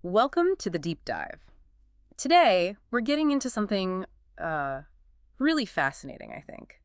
Welcome to the deep dive. Today, we're getting into something really fascinating, I think.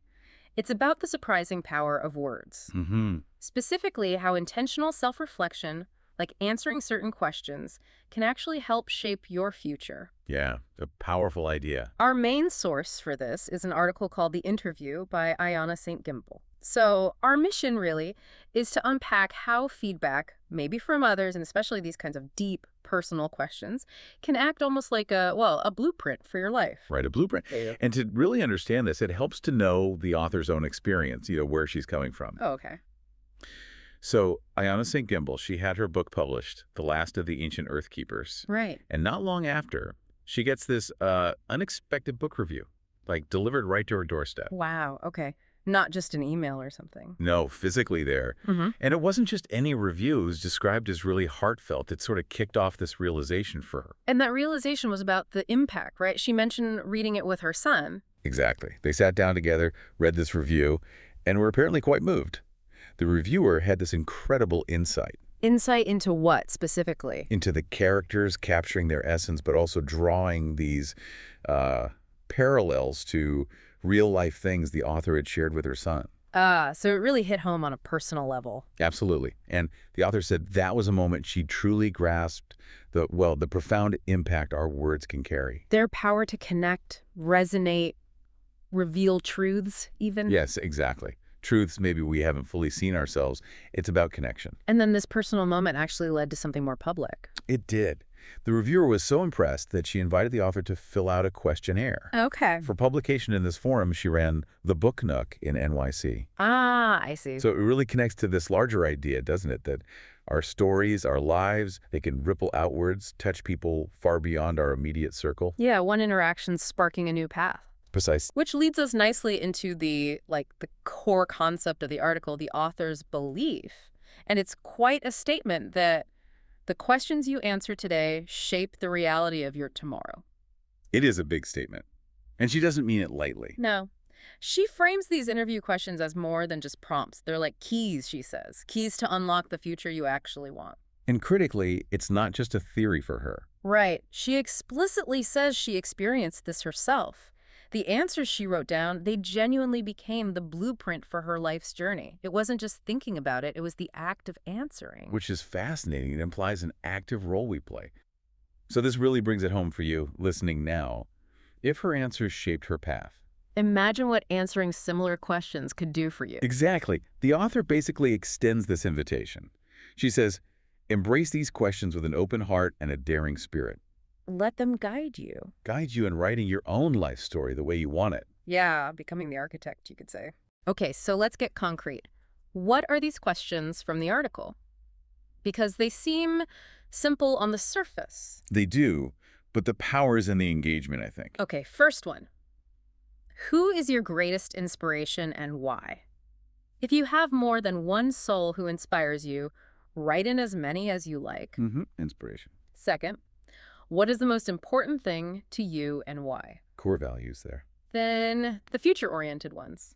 It's about the surprising power of words, Mm-hmm. specifically how intentional self-reflection, like answering certain questions, can actually help shape your future. Yeah, a powerful idea. Our main source for this is an article called The Interview by Ayanna St. Gimble. So, our mission really is to unpack how feedback, maybe from others, and especially these kinds of deep personal questions, can act almost like a blueprint for your life. Write a blueprint. Yeah. And to really understand this, it helps to know the author's own experience, where she's coming from. Oh, okay. So, Ayanna St. Gimble, she had her book published, The Last of the Ancient Earthkeepers. Right. And not long after, she gets this unexpected book review, like delivered right to her doorstep. Wow, okay. Not just an email or something. No, physically there. Mm-hmm. And it wasn't just any review. It was described as really heartfelt. It sort of kicked off this realization for her. And that realization was about the impact, right? She mentioned reading it with her son. Exactly. They sat down together, read this review, and were apparently quite moved. The reviewer had this incredible insight Insight into what specifically? into the characters capturing their essence, but also drawing these uh, parallels to real-life things the author had shared with her son. So it really hit home on a personal level. Absolutely. And the author said that was a moment she truly grasped the profound impact our words can carry. Their power to connect, resonate, reveal truths even. Yes, exactly. Truths maybe we haven't fully seen ourselves. It's about connection. And then this personal moment actually led to something more public. It did. The reviewer was so impressed that she invited the author to fill out a questionnaire. Okay. For publication in this forum, she ran the Book Nook in NYC. Ah, I see. So it really connects to this larger idea, doesn't it? That our stories, our lives, they can ripple outwards, touch people far beyond our immediate circle. Yeah, one interaction sparking a new path. Precise. Which leads us nicely into the core concept of the article, the author's belief. And it's quite a statement that the questions you answer today shape the reality of your tomorrow. It is a big statement. And she doesn't mean it lightly. No. She frames these interview questions as more than just prompts. They're like keys, she says. Keys to unlock the future you actually want. And critically, it's not just a theory for her. Right. She explicitly says she experienced this herself. The answers she wrote down, they genuinely became the blueprint for her life's journey. It wasn't just thinking about it, it was the act of answering. Which is fascinating. It implies an active role we play. So this really brings it home for you, listening now. If her answers shaped her path. Imagine what answering similar questions could do for you. Exactly. The author basically extends this invitation. She says, embrace these questions with an open heart and a daring spirit. Let them guide you. Guide you in writing your own life story the way you want it. Yeah, becoming the architect, you could say. Okay, so let's get concrete. What are these questions from the article? Because they seem simple on the surface. They do, but the power is in the engagement, I think. Okay, first one. Who is your greatest inspiration and why? If you have more than one soul who inspires you, write in as many as you like. Inspiration. Second, what is the most important thing to you and why? Core values there. Then the future-oriented ones.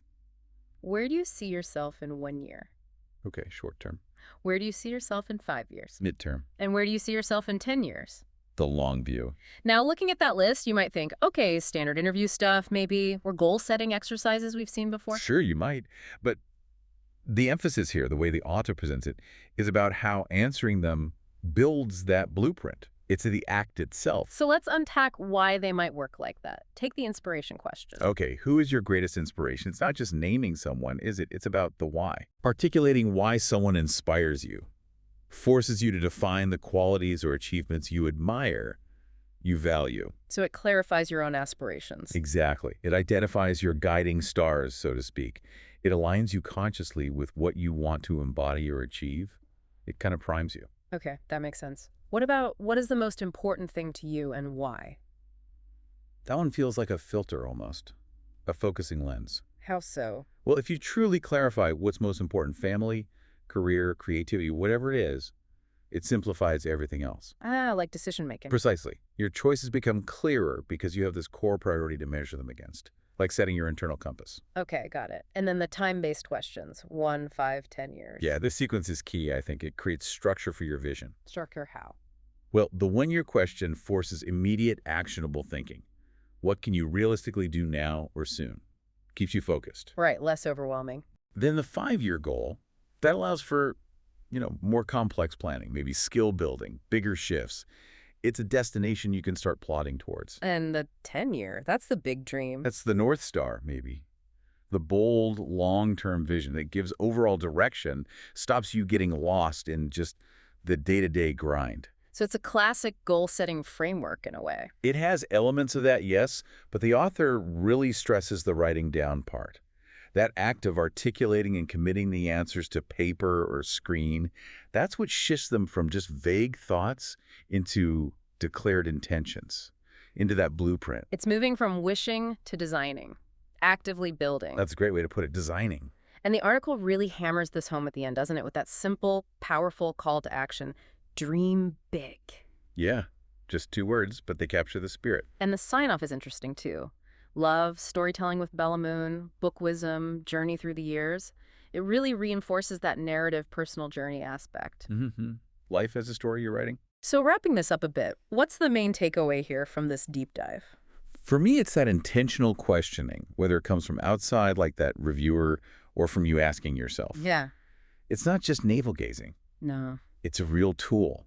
Where do you see yourself in 1 year? Okay, short term. Where do you see yourself in 5 years? Midterm. And where do you see yourself in 10 years? The long view. Now, looking at that list, you might think, okay, standard interview stuff, maybe, or goal-setting exercises we've seen before. Sure, you might. But the emphasis here, the way the author presents it, is about how answering them builds that blueprint. It's the act itself. So let's unpack why they might work like that. Take the inspiration question. Okay, who is your greatest inspiration? It's not just naming someone, is it? It's about the why. Articulating why someone inspires you, forces you to define the qualities or achievements you admire, you value. So it clarifies your own aspirations. Exactly. It identifies your guiding stars, so to speak. It aligns you consciously with what you want to embody or achieve. It kind of primes you. Okay, that makes sense. What about what is the most important thing to you and why? That one feels like a filter almost, a focusing lens. How so? Well, if you truly clarify what's most important, family, career, creativity, whatever it is, it simplifies everything else. Ah, like decision making. Precisely. Your choices become clearer because you have this core priority to measure them against, like setting your internal compass. Okay, got it. And then the time-based questions, 1, 5, 10 years. Yeah, this sequence is key, I think. It creates structure for your vision. Structure how? Well, the one-year question forces immediate actionable thinking. What can you realistically do now or soon? Keeps you focused. Right, less overwhelming. Then the 5-year goal, that allows for, more complex planning, maybe skill building, bigger shifts. It's a destination you can start plotting towards. And the 10-year, that's the big dream. That's the North Star, maybe. The bold, long-term vision that gives overall direction, stops you getting lost in just the day-to-day grind. So it's a classic goal-setting framework in a way. It has elements of that, yes, but the author really stresses the writing down part. That act of articulating and committing the answers to paper or screen, that's what shifts them from just vague thoughts into declared intentions, into that blueprint. It's moving from wishing to designing, actively building. That's a great way to put it, designing. And the article really hammers this home at the end, doesn't it, with that simple, powerful call to action: dream big. Yeah, just 2 words, but they capture the spirit. And the sign-off is interesting, too. Love, storytelling with Bella Moon, book wisdom, journey through the years. It really reinforces that narrative personal journey aspect. Mm-hmm. Life as a story you're writing? So wrapping this up a bit, what's the main takeaway here from this deep dive? For me, it's that intentional questioning, whether it comes from outside, like that reviewer, or from you asking yourself. Yeah. It's not just navel-gazing. No. It's a real tool.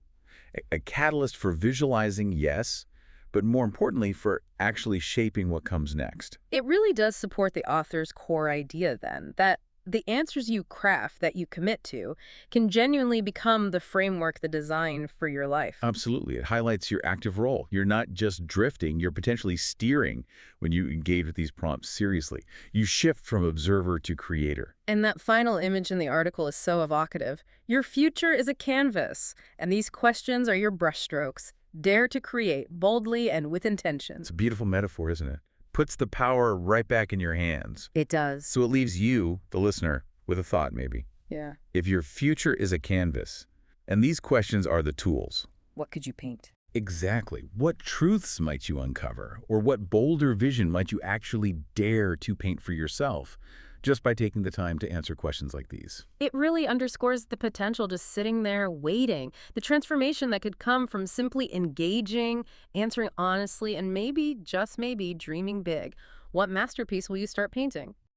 A catalyst for visualizing, yes, but more importantly, for actually shaping what comes next. It really does support the author's core idea, then, that the answers you craft, that you commit to, can genuinely become the framework, the design for your life. Absolutely. It highlights your active role. You're not just drifting, you're potentially steering when you engage with these prompts seriously. You shift from observer to creator. And that final image in the article is so evocative. Your future is a canvas, and these questions are your brushstrokes. Dare to create boldly and with intention. It's a beautiful metaphor, isn't it? Puts the power right back in your hands. It does. So it leaves you, the listener, with a thought maybe. Yeah. If your future is a canvas, and these questions are the tools. What could you paint? Exactly. What truths might you uncover? Or what bolder vision might you actually dare to paint for yourself? Just by taking the time to answer questions like these. It really underscores the potential just sitting there waiting, the transformation that could come from simply engaging, answering honestly, and maybe, just maybe, dreaming big. What masterpiece will you start painting?